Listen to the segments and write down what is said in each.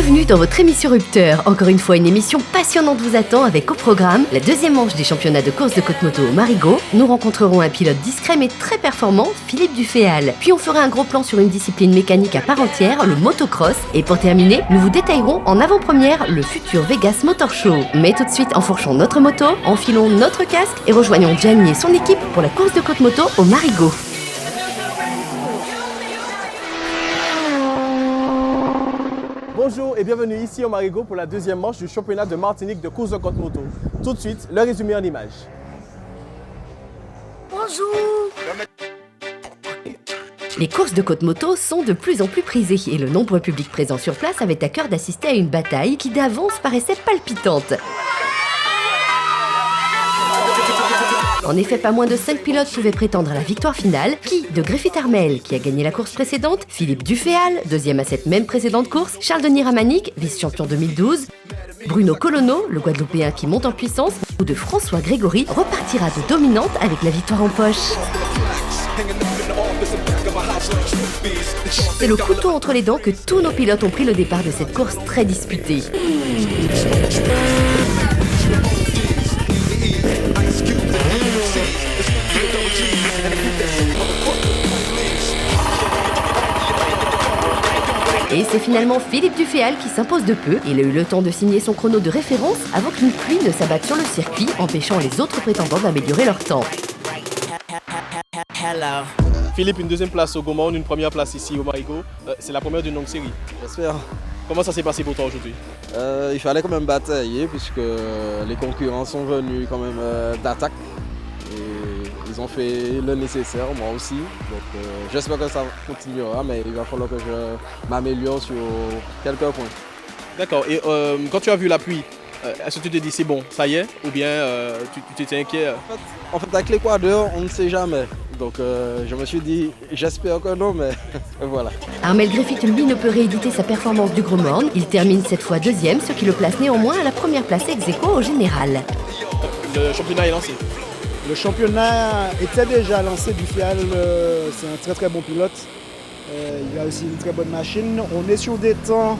Bienvenue dans votre émission Rupteur. Encore une fois, une émission passionnante vous attend avec au programme la deuxième manche des championnats de course de côte moto au Marigot. Nous rencontrerons un pilote discret mais très performant, Philippe Duféal. Puis on fera un gros plan sur une discipline mécanique à part entière, le motocross. Et pour terminer, nous vous détaillerons en avant-première le futur Vegas Motor Show. Mais tout de suite, enfourchons notre moto, enfilons notre casque et rejoignons Gianni et son équipe pour la course de côte moto au Marigot. Bonjour et bienvenue ici au Marigot pour la deuxième manche du championnat de Martinique de course de côte moto. Tout de suite, le résumé en images. Bonjour! Les courses de côte moto sont de plus en plus prisées et le nombreux public présent sur place avait à cœur d'assister à une bataille qui d'avance paraissait palpitante. En effet, pas moins de 5 pilotes pouvaient prétendre à la victoire finale, qui de Griffith Armel, qui a gagné la course précédente, Philippe Duféal, deuxième à cette même précédente course, Charles-Denis Ramanic, vice-champion 2012, Bruno Colonneau, le Guadeloupéen qui monte en puissance, ou de François Grégory, repartira de dominante avec la victoire en poche. C'est le couteau entre les dents que tous nos pilotes ont pris le départ de cette course très disputée. Et c'est finalement Philippe Duféal qui s'impose de peu. Il a eu le temps de signer son chrono de référence avant qu'une pluie ne s'abatte sur le circuit, empêchant les autres prétendants d'améliorer leur temps. Philippe, une deuxième place au Gaumont, une première place ici au Marigot. C'est la première d'une longue série. J'espère. Comment ça s'est passé pour toi aujourd'hui? Il fallait quand même batailler puisque les concurrents sont venus quand même d'attaque. Et ils ont fait le nécessaire, moi aussi. Donc j'espère que ça continuera, mais il va falloir que je m'améliore sur quelques points. D'accord. Et quand tu as vu la pluie, est-ce que tu te dis c'est bon, ça y est? Ou bien tu t'étais inquiet? En fait, avec l'équateur, on ne sait jamais. Donc je me suis dit, j'espère que non, mais voilà. Armel Griffith, lui, ne peut rééditer sa performance du Gros Morne. Il termine cette fois deuxième, ce qui le place néanmoins à la première place ex-aequo au général. Le championnat est lancé. Le championnat était déjà lancé. Duféal, c'est un très très bon pilote. Il a aussi une très bonne machine. On est sur des temps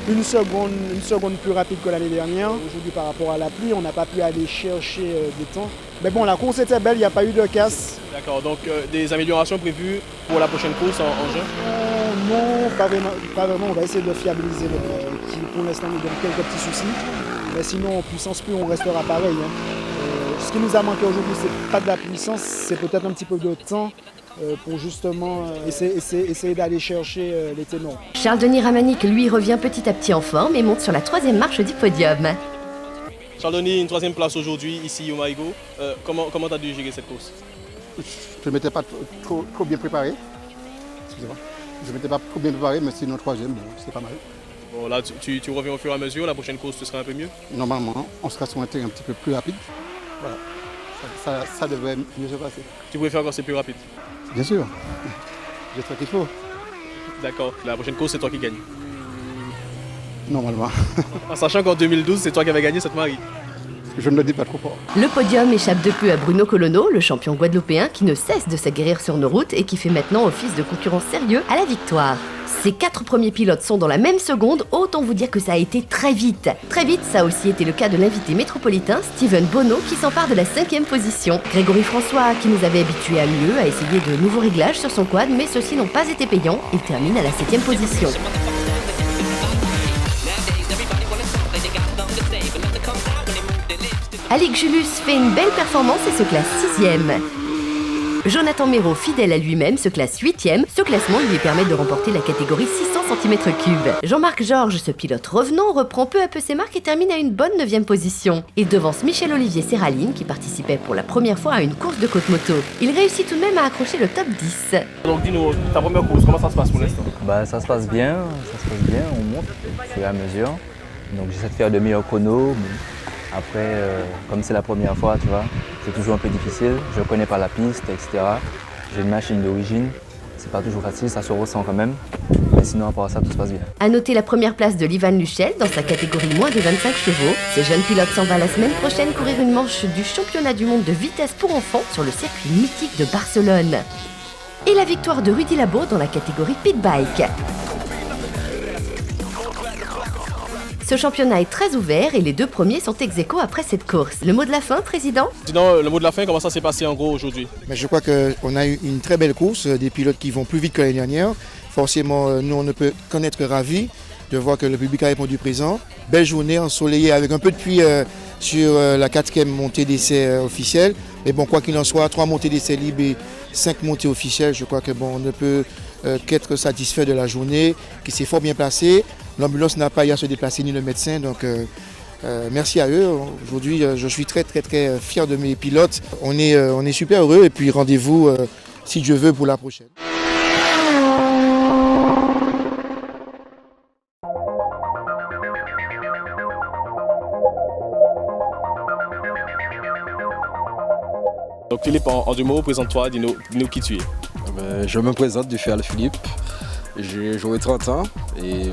une seconde plus rapide que l'année dernière. Aujourd'hui, par rapport à la pluie, on n'a pas pu aller chercher des temps. Mais bon, la course était belle, il n'y a pas eu de casse. D'accord, donc des améliorations prévues pour la prochaine course en juin? Non, pas vraiment. On va essayer de fiabiliser le pneu qui pour l'instant nous donne quelques petits soucis. Mais sinon, en puissance pure, on restera pareil. Ce qui nous a manqué aujourd'hui, c'est pas de la puissance, c'est peut-être un petit peu de temps pour justement essayer d'aller chercher les ténors. Charles-Denis Ramanic, lui, revient petit à petit en forme et monte sur la troisième marche du podium. Charles-Denis, une troisième place aujourd'hui, ici au Marigot. Comment tu as dû gérer cette course? Je ne m'étais pas trop bien préparé. Excusez-moi. Je ne m'étais pas trop bien préparé, mais sinon troisième, bon, c'est pas mal. Bon, là, tu reviens au fur et à mesure. La prochaine course, tu seras un peu mieux? Normalement, on sera sur un terrain un petit peu plus rapide. Voilà. Ça devrait mieux se passer. Tu préfères quand c'est plus rapide? Bien sûr. J'espère qu'il faut. D'accord. La prochaine course, c'est toi qui gagne. Normalement. En sachant qu'en 2012, c'est toi qui avais gagné cette Marie. Je ne le dis pas trop fort. Le podium échappe de peu à Bruno Colonneau, le champion guadeloupéen qui ne cesse de s'aguerrir sur nos routes et qui fait maintenant office de concurrent sérieux à la victoire. Ces 4 premiers pilotes sont dans la même seconde, autant vous dire que ça a été très vite. Très vite, ça a aussi été le cas de l'invité métropolitain Steven Bonneau qui s'empare de la 5e position. Grégory François, qui nous avait habitués à mieux, a essayé de nouveaux réglages sur son quad, mais ceux-ci n'ont pas été payants. Il termine à la 7e position. Alec Julius fait une belle performance et se classe 6e. Jonathan Méraud, fidèle à lui-même, se classe 8e. Ce classement lui permet de remporter la catégorie 600 cm3. Jean-Marc Georges, ce pilote revenant, reprend peu à peu ses marques et termine à une bonne 9e position. Il devance Michel-Olivier Serraline, qui participait pour la première fois à une course de côte moto. Il réussit tout de même à accrocher le top 10. Donc dis-nous, ta première course, comment ça se passe pour l'instant? Ça se passe bien, on monte au fur et à mesure. Donc j'essaie de faire de meilleurs chronos. Après, comme c'est la première fois, tu vois, c'est toujours un peu difficile. Je ne connais pas la piste, etc. J'ai une machine d'origine. C'est pas toujours facile, ça se ressent quand même. Mais sinon, à part ça, tout se passe bien. À noter la première place de Livan Luchel dans sa catégorie moins de 25 chevaux. Ce jeune pilote s'en va la semaine prochaine courir une manche du championnat du monde de vitesse pour enfants sur le circuit mythique de Barcelone. Et la victoire de Rudy Labo dans la catégorie Pit Bike. Ce championnat est très ouvert et les 2 premiers sont ex aequo après cette course. Le mot de la fin, Président? Sinon, le mot de la fin, comment ça s'est passé en gros aujourd'hui? Mais je crois qu'on a eu une très belle course, des pilotes qui vont plus vite que l'année dernière. Forcément, nous, on ne peut qu'en être ravis de voir que le public a répondu présent. Belle journée ensoleillée avec un peu de pluie sur la 4e montée d'essai officielle. Mais bon, quoi qu'il en soit, 3 montées d'essai libres et 5 montées officielles, je crois que bon, on ne peut qu'être satisfait de la journée, qui s'est fort bien placée. L'ambulance n'a pas eu à se déplacer ni le médecin, donc merci à eux. Aujourd'hui, je suis très fier de mes pilotes. On est super heureux et puis rendez-vous, si Dieu veut, pour la prochaine. Donc Philippe, en 2 mots, présente-toi, dis-nous qui tu es. Je me présente, Duféal Philippe. J'ai joué 30 ans et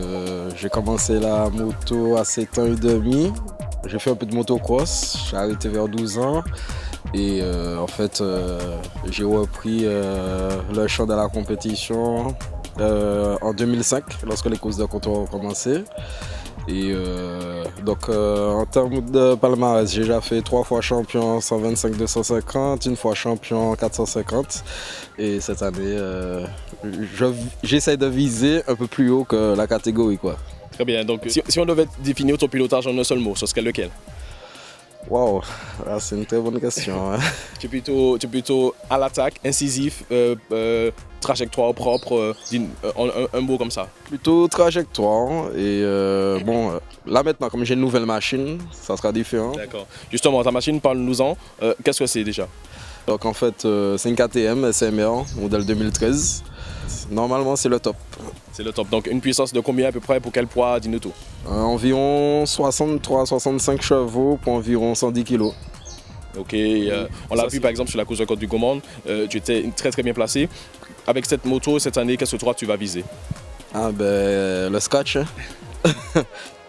j'ai commencé la moto à 7 ans et demi. J'ai fait un peu de motocross, j'ai arrêté vers 12 ans et en fait j'ai repris le champ de la compétition en 2005 lorsque les courses de contour ont commencé. Et donc en termes de palmarès, j'ai déjà fait 3 fois champion 125-250, 1 fois champion 450 et cette année j'essaie de viser un peu plus haut que la catégorie quoi. Très bien, donc si on devait définir ton pilotage en un seul mot, ce serait lequel? Waouh, c'est une très bonne question. Hein. Tu es plutôt à l'attaque, incisif, trajectoire propre, un mot comme ça. Plutôt trajectoire et bon, là maintenant comme j'ai une nouvelle machine, ça sera différent. D'accord. Justement, ta machine, parle-nous-en. Qu'est-ce que c'est déjà? Donc en fait, c'est une KTM SMR, modèle 2013. Normalement, c'est le top. C'est le top. Donc une puissance de combien à peu près, pour quel poids, dis-nous tout? Environ 63-65 chevaux pour environ 110 kg. Ok, on l'a vu par exemple sur la course de Côte du Gaumont, tu étais très bien placé. Avec cette moto, cette année, qu'est-ce que tu vas viser? Ah ben, le scratch.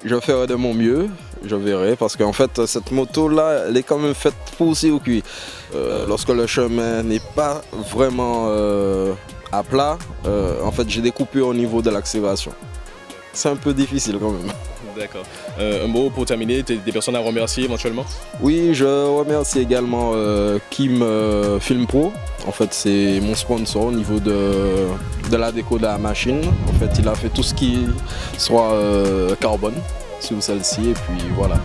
Je ferai de mon mieux, je verrai, parce qu'en fait, cette moto-là, elle est quand même faite pour circuit. Lorsque le chemin n'est pas vraiment à plat, en fait, j'ai des coupures au niveau de l'accélération. C'est un peu difficile quand même. D'accord. Un mot pour terminer, des personnes à remercier éventuellement? Oui, je remercie également Kim Film Pro. En fait, c'est mon sponsor au niveau de la déco de la machine. En fait, il a fait tout ce qui soit carbone sur celle-ci et puis voilà.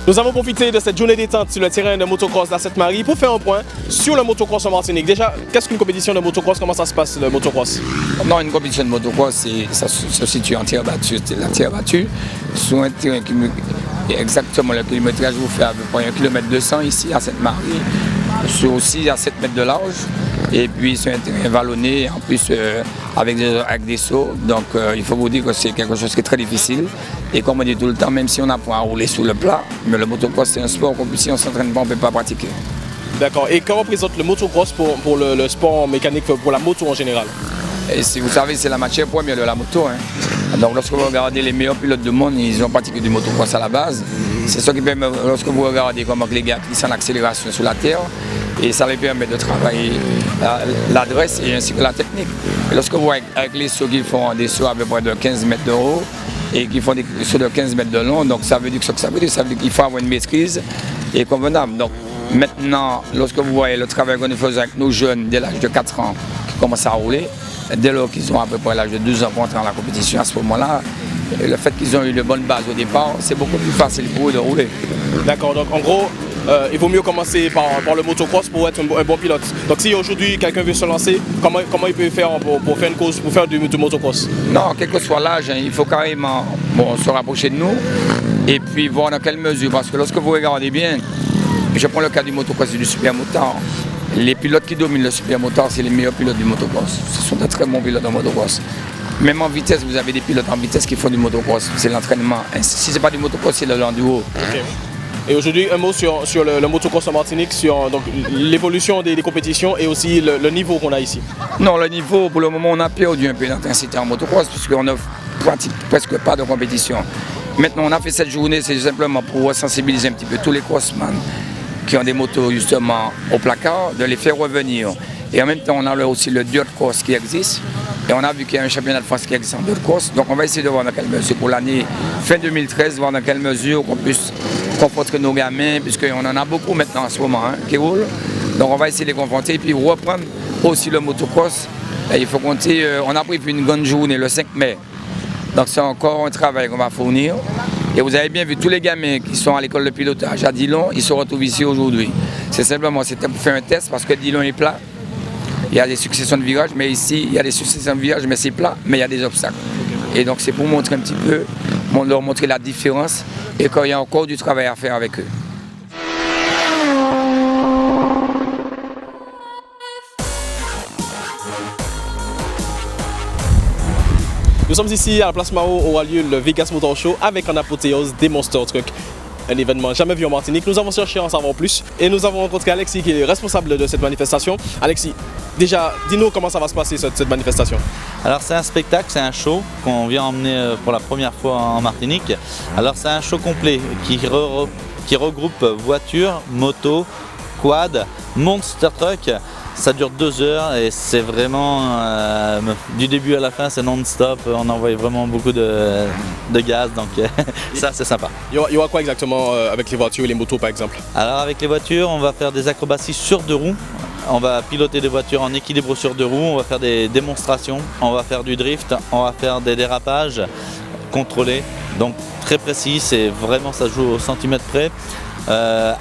Nous avons profité de cette journée détente sur le terrain de motocross de la Sainte-Marie pour faire un point sur le motocross en Martinique. Déjà, qu'est-ce qu'une compétition de motocross? Comment ça se passe, le motocross? Non, une compétition de motocross, ça se situe en terre battue. La terre battue, sur un terrain qui exactement le kilométrage vous fait à peu près 1,2 km ici à Sainte-Marie, sur aussi à 7 mètres de large. Et puis c'est un terrain vallonné, en plus avec des sauts. Donc il faut vous dire que c'est quelque chose qui est très difficile. Et comme on dit tout le temps, même si on apprend à rouler sous le plat, mais le motocross c'est un sport que si on ne s'entraîne pas, on ne peut pas pratiquer. D'accord. Et comment représente le motocross pour le sport mécanique, pour la moto en général? Et si vous savez, c'est la matière première de la moto. Hein. Donc lorsque vous regardez les meilleurs pilotes du monde, ils ont pratiqué du motocross à la base. C'est ce qui permet, lorsque vous regardez comment les gars qui sont en accélération sur la terre, et ça leur permet de travailler l'adresse et ainsi que la technique. Et lorsque vous voyez avec les sauts qu'ils font des sauts à peu près de 15 mètres de haut et qui font des sauts de 15 mètres de long, donc ça veut dire qu'il faut avoir une maîtrise et convenable. Donc maintenant, lorsque vous voyez le travail qu'on faisait avec nos jeunes dès l'âge de 4 ans qui commencent à rouler, dès lors qu'ils ont à peu près l'âge de 12 ans pour entrer dans la compétition, à ce moment-là, le fait qu'ils ont eu de bonnes bases au départ, c'est beaucoup plus facile pour eux de rouler. D'accord, donc en gros, il vaut mieux commencer par le motocross pour être un bon pilote. Donc si aujourd'hui quelqu'un veut se lancer, comment il peut faire pour faire une course, pour faire du motocross? Non, quel que soit l'âge, il faut carrément se rapprocher de nous et puis voir dans quelle mesure. Parce que lorsque vous regardez bien, je prends le cas du motocross et du supermotard. Les pilotes qui dominent le supermotard, c'est les meilleurs pilotes du motocross. Ce sont de très bons pilotes en motocross. Même en vitesse, vous avez des pilotes en vitesse qui font du motocross. C'est l'entraînement. Si ce n'est pas du motocross, c'est de l'enduro. Okay. Et aujourd'hui, un mot sur le motocross en Martinique, sur l'évolution des compétitions et aussi le niveau qu'on a ici. Non, le niveau, pour le moment, on a perdu un peu d'intensité en motocross puisqu'on ne pratique presque pas de compétition. Maintenant, on a fait cette journée, c'est simplement pour sensibiliser un petit peu tous les crossman qui ont des motos justement au placard, de les faire revenir. Et en même temps, on a aussi le dirt course qui existe. Et on a vu qu'il y a un championnat de France qui existe en dirt course. Donc on va essayer de voir dans quelle mesure, pour l'année fin 2013, voir dans quelle mesure qu'on puisse confronter nos gamins, puisqu'on en a beaucoup maintenant en ce moment qui roulent. Donc on va essayer de les confronter et puis reprendre aussi le motocross. Et il faut compter, on a prévu une grande journée le 5 mai. Donc c'est encore un travail qu'on va fournir. Et vous avez bien vu tous les gamins qui sont à l'école de pilotage à Dillon, ils se retrouvent ici aujourd'hui. C'est simplement, c'était pour faire un test parce que Dillon est plat. Il y a des successions de virages, mais ici, il y a des successions de virages, mais c'est plat, mais il y a des obstacles. Et donc c'est pour montrer un petit peu, leur montrer la différence et qu'il y a encore du travail à faire avec eux. Nous sommes ici à la place Mao où aura lieu le Vegas Motor Show avec en apothéose des Monster Trucks. Un événement jamais vu en Martinique. Nous avons cherché à en savoir plus et nous avons rencontré Alexis qui est responsable de cette manifestation. Alexis, déjà, dis-nous comment ça va se passer cette manifestation. Alors c'est un spectacle, c'est un show qu'on vient emmener pour la première fois en Martinique. Alors c'est un show complet qui regroupe voitures, motos, quad, monster truck. Ça dure 2 heures et c'est vraiment du début à la fin, c'est non-stop. On envoie vraiment beaucoup de gaz, donc ça c'est sympa. Il y aura quoi exactement avec les voitures et les motos par exemple? Alors avec les voitures, on va faire des acrobaties sur 2 roues. On va piloter des voitures en équilibre sur 2 roues, on va faire des démonstrations, on va faire du drift, on va faire des dérapages contrôlés. Donc très précis, c'est vraiment, ça joue au centimètre près.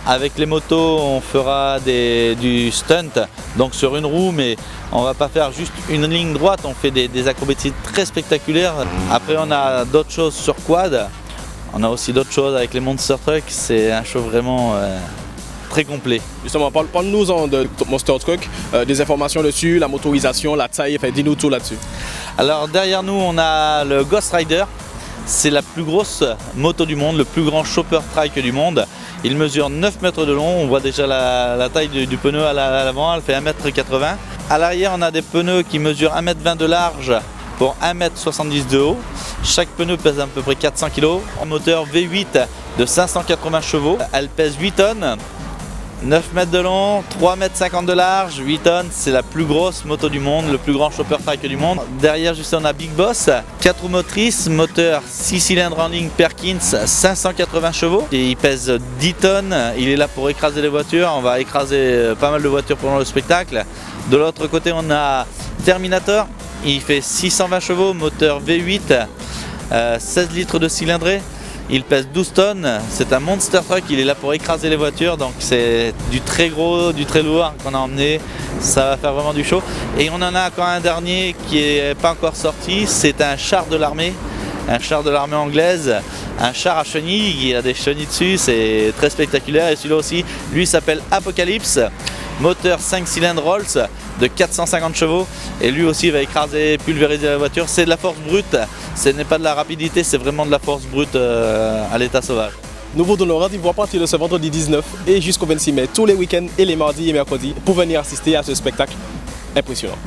Avec les motos, on fera du stunt, donc sur 1 roue, mais on va pas faire juste une ligne droite, on fait des acrobaties très spectaculaires. Après on a d'autres choses sur quad, on a aussi d'autres choses avec les Monster Truck, c'est un show vraiment très complet. Justement, parle-nous de Monster Truck, des informations dessus, la motorisation, la taille, dis-nous tout là-dessus. Alors derrière nous on a le Ghost Rider, c'est la plus grosse moto du monde, le plus grand chopper trike du monde. Il mesure 9 mètres de long, on voit déjà la taille du pneu à l'avant, elle fait 1,80 m. À l'arrière, on a des pneus qui mesurent 1,20 m de large pour 1,70 m de haut. Chaque pneu pèse à peu près 400 kg. Un moteur V8 de 580 chevaux, elle pèse 8 tonnes. 9 mètres de long, 3,50 m de large, 8 tonnes, c'est la plus grosse moto du monde, le plus grand chopper trike du monde. Derrière, juste on a Big Boss, 4 roues motrices, moteur 6 cylindres en ligne Perkins, 580 chevaux. Et il pèse 10 tonnes, il est là pour écraser les voitures, on va écraser pas mal de voitures pendant le spectacle. De l'autre côté, on a Terminator, il fait 620 chevaux, moteur V8, 16 litres de cylindrée. Il pèse 12 tonnes, c'est un monster truck, il est là pour écraser les voitures, donc c'est du très gros, du très lourd qu'on a emmené, ça va faire vraiment du show. Et on en a encore un dernier qui n'est pas encore sorti, c'est un char de l'armée anglaise, un char à chenilles, il a des chenilles dessus, c'est très spectaculaire. Et celui-là aussi, lui s'appelle Apocalypse, moteur 5 cylindres Rolls de 450 chevaux et lui aussi va écraser, pulvériser la voiture. C'est de la force brute, ce n'est pas de la rapidité, c'est vraiment de la force brute à l'état sauvage. Nous vous donnons rendez-vous à partir de ce vendredi 19 et jusqu'au 26 mai, tous les week-ends et les mardis et mercredis pour venir assister à ce spectacle impressionnant.